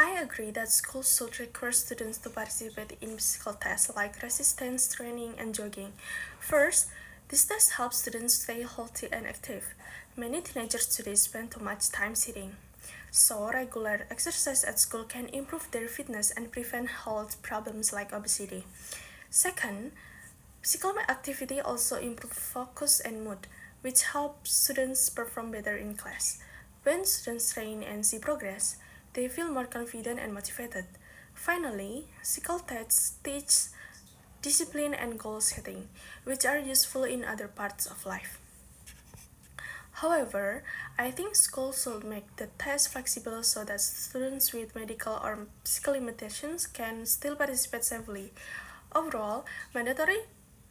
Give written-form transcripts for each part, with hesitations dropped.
I agree that schools should require students to participate in physical tests like resistance training and jogging. First, this test helps students stay healthy and active. Many teenagers today spend too much time sitting. So, regular exercise at school can improve their fitness and prevent health problems like obesity. Second, physical activity also improves focus and mood, which helps students perform better in class. When students train and see progress, they feel more confident and motivated. Finally, physical tests teach discipline and goal setting, which are useful in other parts of life. However, I think schools should make the test flexible so that students with medical or physical limitations can still participate safely. Overall, mandatory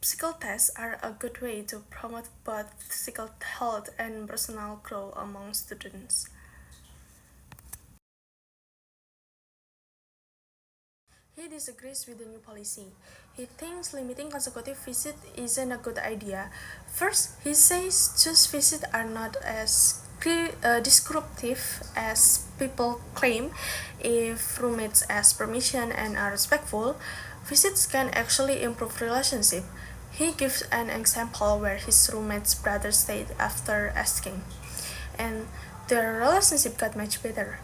physical tests are a good way to promote both physical health and personal growth among students. He disagrees with the new policy. He thinks limiting consecutive visits isn't a good idea. First, he says choose visits are not as descriptive as people claim. If roommates ask permission and are respectful, visits can actually improve relationship. He gives an example where his roommate's brother stayed after asking, and their relationship got much better.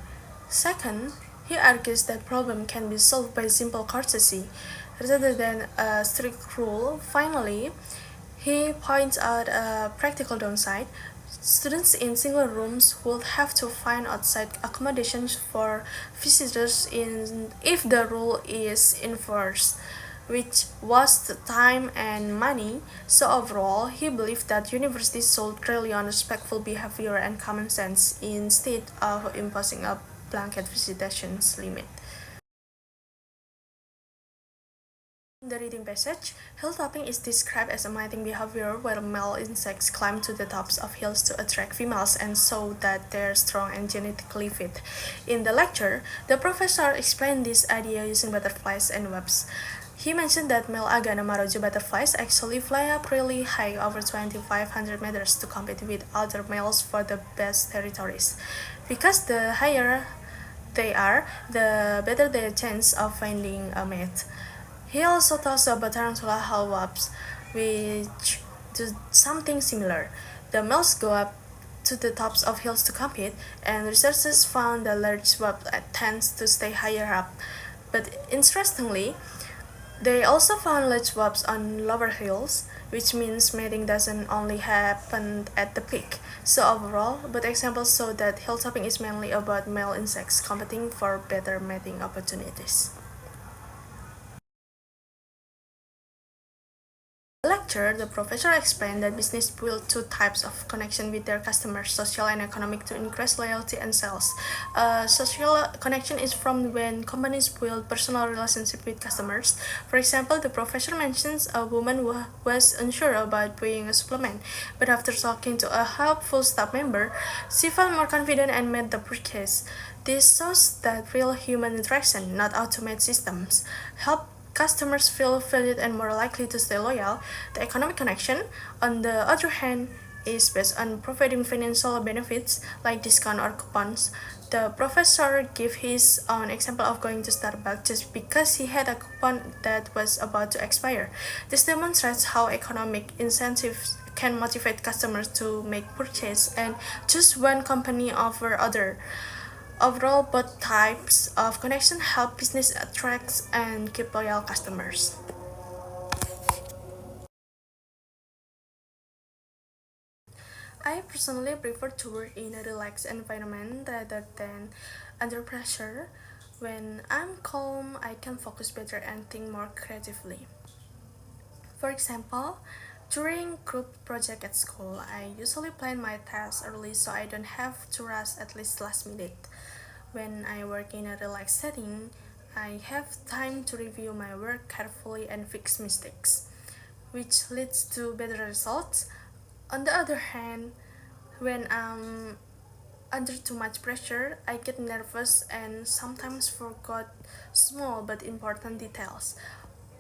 Second, he argues that problem can be solved by simple courtesy rather than a strict rule. Finally, he points out a practical downside. Students in single rooms would have to find outside accommodations for visitors if the rule is enforced, which wastes time and money. So overall, he believed that universities should rely on respectful behavior and common sense instead of imposing a blanket visitations limit. In the reading passage, hilltopping is described as a mating behavior where male insects climb to the tops of hills to attract females and show that they're strong and genetically fit. In the lecture, the professor explained this idea using butterflies and webs. He mentioned that male Agana marojo butterflies actually fly up really high over 2,500 meters to compete with other males for the best territories. Because the higher they are, the better their chance of finding a mate. He also talks about tarantula hellwebs, which do something similar. The males go up to the tops of hills to compete, and researchers found the large web tends to stay higher up. But interestingly, they also found large webs on lower hills, which means mating doesn't only happen at the peak. So overall, both examples show that hilltopping is mainly about male insects competing for better mating opportunities. In the lecture, the professor explained that business build two types of connection with their customers, social and economic, to increase loyalty and sales. Social connection is from when companies build personal relationship with customers. For example, the professor mentions a woman who was unsure about buying a supplement, but after talking to a helpful staff member, she felt more confident and made the purchase. This shows that real human interaction, not automated systems, help customers feel valued and more likely to stay loyal. The economic connection, on the other hand, is based on providing financial benefits like discount or coupons. The professor gave his own example of going to Starbucks just because he had a coupon that was about to expire. This demonstrates how economic incentives can motivate customers to make purchase and choose one company over other. Overall, both types of connection help business attract and keep loyal customers. I personally prefer to work in a relaxed environment rather than under pressure. When I'm calm, I can focus better and think more creatively. For example, during group project at school, I usually plan my tasks early so I don't have to rush at least last minute. When I work in a relaxed setting, I have time to review my work carefully and fix mistakes, which leads to better results. On the other hand, when I'm under too much pressure, I get nervous and sometimes forget small but important details.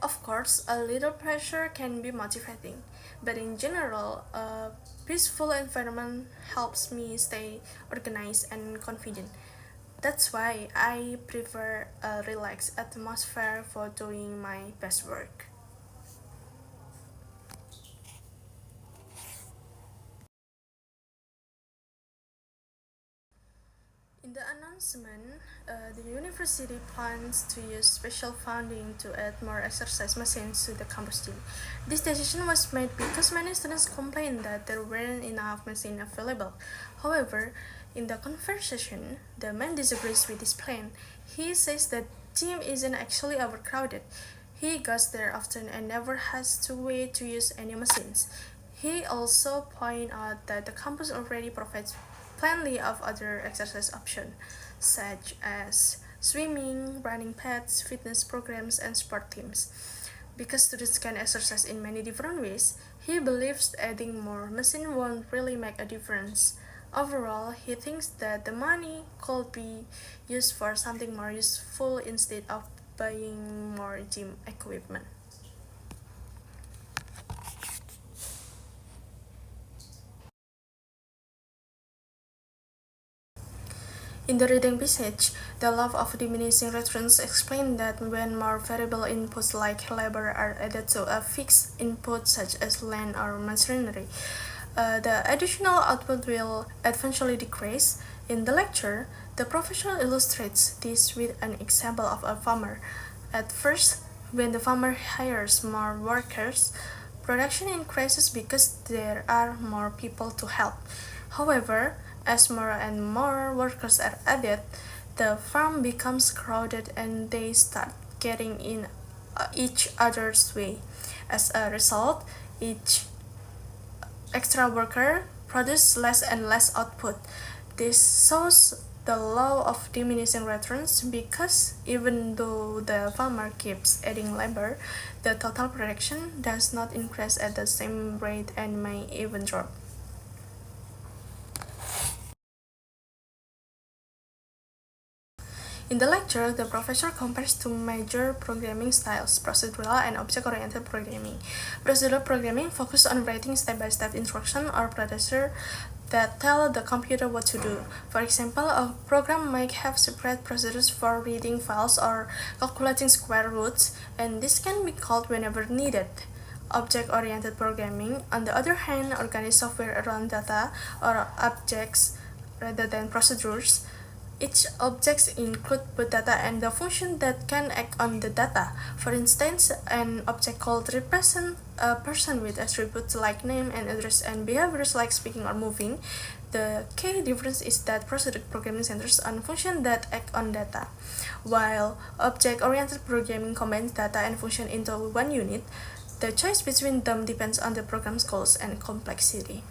Of course, a little pressure can be motivating, but in general, a peaceful environment helps me stay organized and confident. That's why I prefer a relaxed atmosphere for doing my best work. In the announcement, the university plans to use special funding to add more exercise machines to the campus gym. This decision was made because many students complained that there weren't enough machines available. However, in the conversation, the man disagrees with this plan. He says that gym isn't actually overcrowded. He goes there often and never has to wait to use any machines. He also pointed out that the campus already provides plenty of other exercise options, such as swimming, running pads, fitness programs, and sport teams. Because students can exercise in many different ways, he believes adding more machines won't really make a difference. Overall, he thinks that the money could be used for something more useful instead of buying more gym equipment. In the reading passage, the law of diminishing returns explains that when more variable inputs like labor are added to a fixed input such as land or machinery, the additional output will eventually decrease. In the lecture, the professor illustrates this with an example of a farmer. At first, when the farmer hires more workers, production increases because there are more people to help. However, as more and more workers are added, the farm becomes crowded and they start getting in each other's way. As a result, each extra worker produces less and less output. This shows the law of diminishing returns because even though the farmer keeps adding labor, the total production does not increase at the same rate and may even drop. In the lecture, the professor compares two major programming styles, procedural and object-oriented programming. Procedural programming focuses on writing step-by-step instructions or procedures that tell the computer what to do. For example, a program might have separate procedures for reading files or calculating square roots, and this can be called whenever needed. Object-oriented programming, on the other hand, organizes software around data or objects rather than procedures. Each object includes both data and the function that can act on the data. For instance, an object called represents a person with attributes like name and address and behaviors like speaking or moving. The key difference is that procedure programming centers on functions that act on data, while object-oriented programming combines data and function into one unit. The choice between them depends on the program's goals and complexity.